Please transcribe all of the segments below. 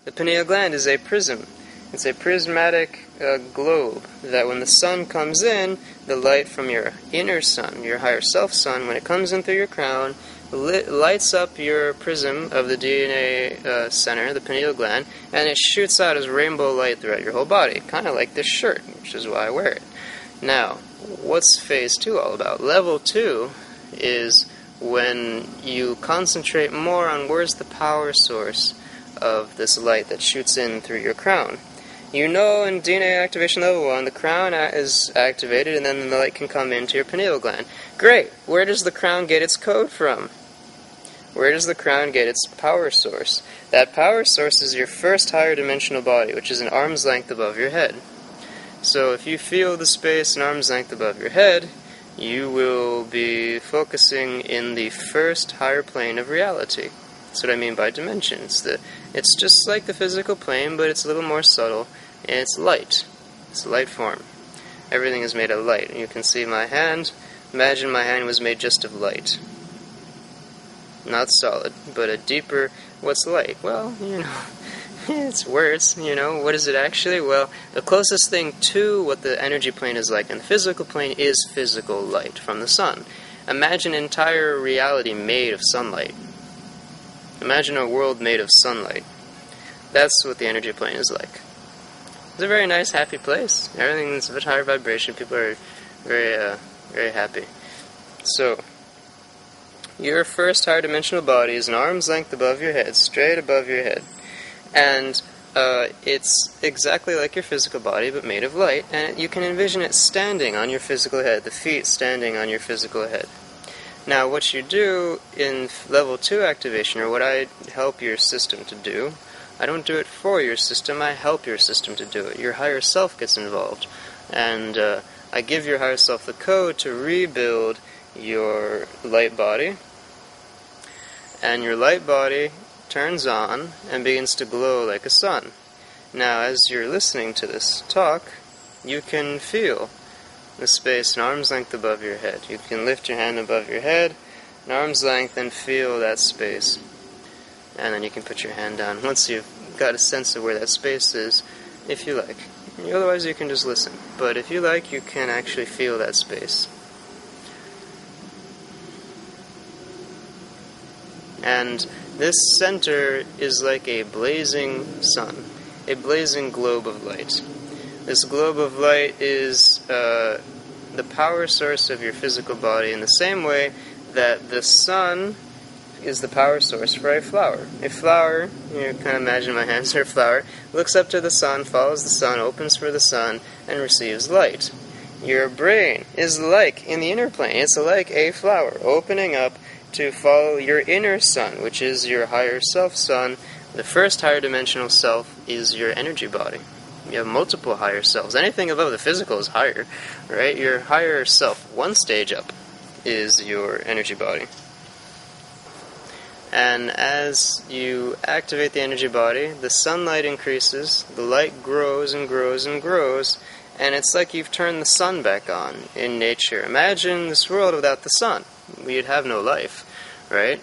The pineal gland is a prism. It's a prismatic globe that when the sun comes in, the light from your inner sun, your higher self sun, when it comes in through your crown, lights up your prism of the DNA center, the pineal gland, and it shoots out as rainbow light throughout your whole body, kind of like this shirt, which is why I wear it. Now, what's phase 2 all about? Level 2 is when you concentrate more on where's the power source of this light that shoots in through your crown. You know in DNA activation level 1, the crown is activated and then the light can come into your pineal gland. Great! Where does the crown get its code from? Where does the crown get its power source? That power source is your first higher dimensional body, which is an arm's length above your head. So if you feel the space an arm's length above your head, you will be focusing in the first higher plane of reality. That's what I mean by dimension. It's just like the physical plane, but it's a little more subtle, and it's light. It's a light form. Everything is made of light. You can see my hand. Imagine my hand was made just of light. Not solid, but a deeper... What's light? Well, it's words, What is it actually? Well, the closest thing to what the energy plane is like in the physical plane is physical light from the sun. Imagine entire reality made of sunlight. Imagine a world made of sunlight. That's what the energy plane is like. It's a very nice, happy place. Everything's a bit higher vibration. People are very, very happy. So, your first higher dimensional body is an arm's length above your head, straight above your head. And it's exactly like your physical body, but made of light. And you can envision it standing on your physical head, the feet standing on your physical head. Now, what you do in level 2 activation, or what I help your system to do, I don't do it for your system, I help your system to do it. Your higher self gets involved. And I give your higher self the code to rebuild your light body. And your light body turns on and begins to glow like a sun. Now, as you're listening to this talk, you can feel the space an arm's length above your head. You can lift your hand above your head, an arm's length, and feel that space. And then you can put your hand down once you've got a sense of where that space is, if you like. Otherwise, you can just listen. But if you like, you can actually feel that space. And this center is like a blazing sun, a blazing globe of light. This globe of light is the power source of your physical body in the same way that the sun is the power source for a flower. A flower, you kind of imagine my hands are a flower, looks up to the sun, follows the sun, opens for the sun, and receives light. Your brain is like, in the inner plane, it's like a flower opening up to follow your inner sun, which is your higher self sun. The first higher dimensional self is your energy body. You have multiple higher selves. Anything above the physical is higher, right? Your higher self, one stage up, is your energy body. And as you activate the energy body, the sunlight increases, the light grows and grows and grows, and it's like you've turned the sun back on in nature. Imagine this world without the sun. You'd have no life, right?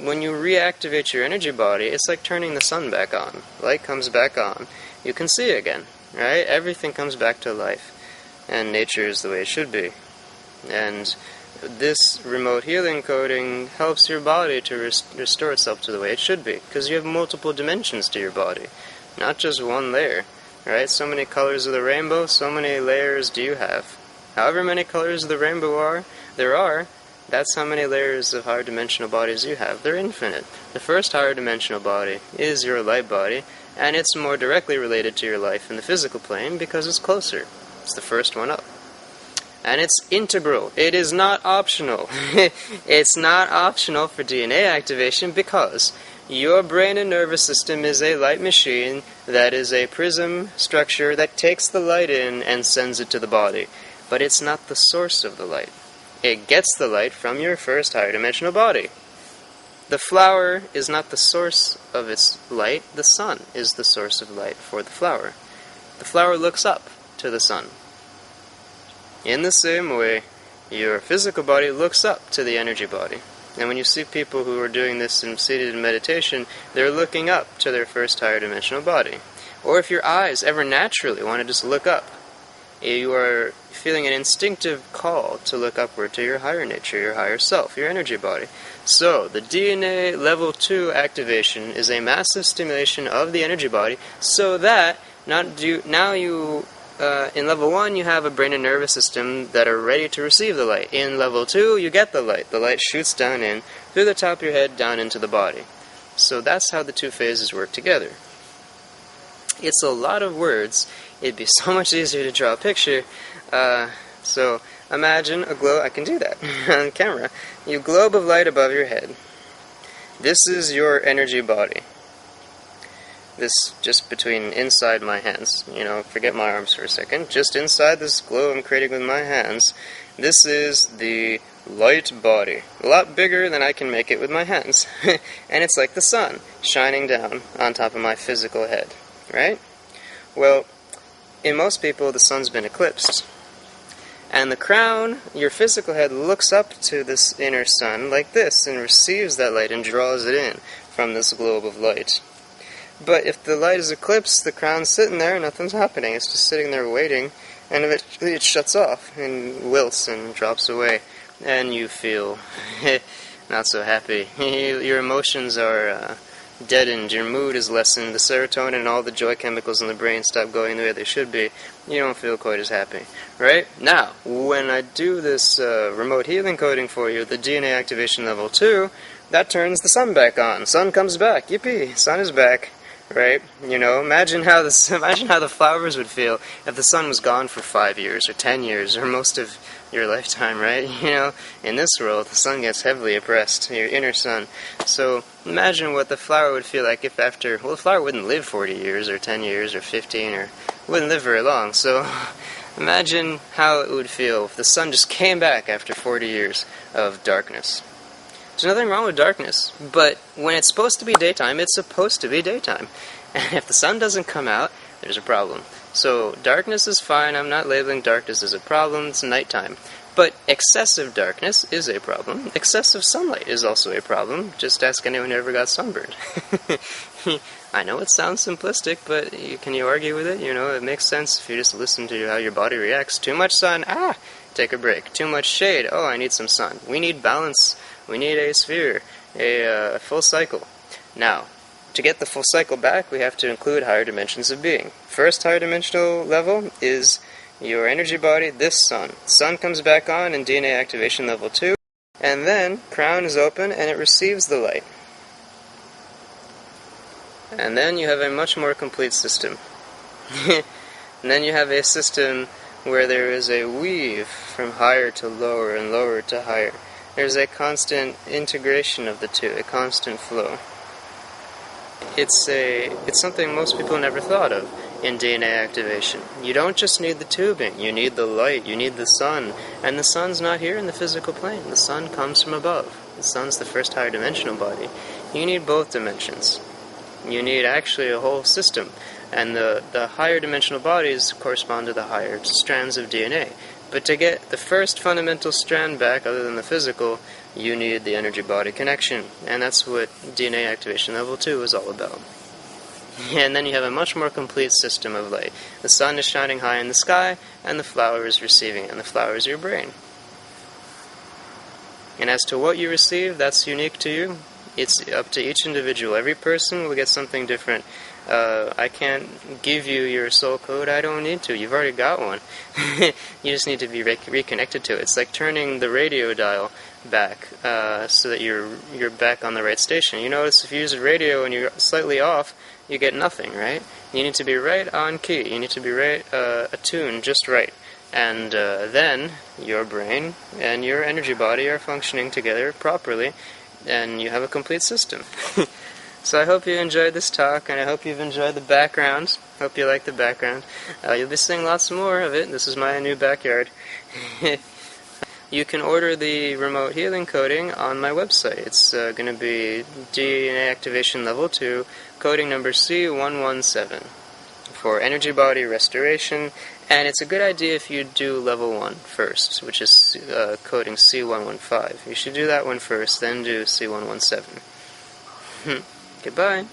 When you reactivate your energy body, it's like turning the sun back on. Light comes back on. You can see again, right? Everything comes back to life, and nature is the way it should be. And this remote healing coding helps your body to restore itself to the way it should be, because you have multiple dimensions to your body, not just one layer, right? So many colors of the rainbow, so many layers do you have. However many colors of the rainbow there are, that's how many layers of higher dimensional bodies you have. They're infinite. The first higher dimensional body is your light body, and it's more directly related to your life in the physical plane because it's closer. It's the first one up. And it's integral. It is not optional. It's not optional for DNA activation because your brain and nervous system is a light machine that is a prism structure that takes the light in and sends it to the body. But it's not the source of the light. It gets the light from your first higher dimensional body. The flower is not the source of its light. The sun is the source of light for the flower. The flower looks up to the sun. In the same way, your physical body looks up to the energy body. And when you see people who are doing this in seated meditation, they're looking up to their first higher dimensional body. Or if your eyes ever naturally want to just look up, you are feeling an instinctive call to look upward to your higher nature, your higher self, your energy body. So, the DNA level 2 activation is a massive stimulation of the energy body, so that in level 1 you have a brain and nervous system that are ready to receive the light. In level 2 you get the light. The light shoots down in, through the top of your head, down into the body. So that's how the two phases work together. It's a lot of words. It'd be so much easier to draw a picture. So imagine a globe. I can do that on camera. You globe of light above your head. This is your energy body. This just between inside my hands. Forget my arms for a second. Just inside this globe I'm creating with my hands. This is the light body. A lot bigger than I can make it with my hands. And it's like the sun shining down on top of my physical head. Right? Well, in most people, the sun's been eclipsed. And the crown, your physical head, looks up to this inner sun like this and receives that light and draws it in from this globe of light. But if the light is eclipsed, the crown's sitting there and nothing's happening. It's just sitting there waiting, and eventually it shuts off and wilts and drops away. And you feel not so happy. Your emotions are deadened, your mood is lessened, the serotonin and all the joy chemicals in the brain stop going the way they should be. You don't feel quite as happy, right? Now, when I do this remote healing coding for you, the DNA activation level 2, that turns the sun back on. Sun comes back. Yippee! Sun is back, right? Imagine how the flowers would feel if the sun was gone for 5 years or 10 years or most of your lifetime, right? In this world, the sun gets heavily oppressed, your inner sun. So imagine what the flower would feel like if the flower wouldn't live 40 years or 10 years or 15 or wouldn't live very long. So imagine how it would feel if the sun just came back after 40 years of darkness. There's nothing wrong with darkness, but when it's supposed to be daytime, it's supposed to be daytime. And if the sun doesn't come out, there's a problem. So darkness is fine. I'm not labeling darkness as a problem. It's nighttime. But excessive darkness is a problem. Excessive sunlight is also a problem. Just ask anyone who ever got sunburned. I know it sounds simplistic, but can you argue with it? It makes sense if you just listen to how your body reacts. Too much sun, take a break. Too much shade, I need some sun. We need balance. We need a sphere, a full cycle. Now, to get the full cycle back, we have to include higher dimensions of being. First higher dimensional level is your energy body, this sun. Sun comes back on in DNA activation level 2, and then crown is open and it receives the light. And then you have a much more complete system. And then you have a system where there is a weave from higher to lower and lower to higher. There's a constant integration of the two, a constant flow. It's something most people never thought of in DNA activation. You don't just need the tubing, you need the light, you need the sun. And the sun's not here in the physical plane. The sun comes from above. The sun's the first higher dimensional body. You need both dimensions. You need actually a whole system. And the higher dimensional bodies correspond to the higher strands of DNA. But to get the first fundamental strand back, other than the physical, you need the energy-body connection. And that's what DNA activation level 2 is all about. And then you have a much more complete system of light. The sun is shining high in the sky, and the flower is receiving it, and the flower is your brain. And as to what you receive, that's unique to you. It's up to each individual. Every person will get something different. I can't give you your soul code. I don't need to. You've already got one. You just need to be reconnected to it. It's like turning the radio dial back so that you're back on the right station. You notice if you use a radio and you're slightly off, you get nothing, right? You need to be right on key. You need to be right attuned, just right. And then your brain and your energy body are functioning together properly, and you have a complete system. So I hope you enjoyed this talk, and I hope you've enjoyed the background. Hope you like the background. You'll be seeing lots more of it. This is my new backyard. You can order the remote healing coding on my website. It's going to be DNA Activation Level 2, coding number C117, for energy body restoration And it's a good idea if you do level 1 first, which is coding C115. You should do that one first, then do C117. Goodbye.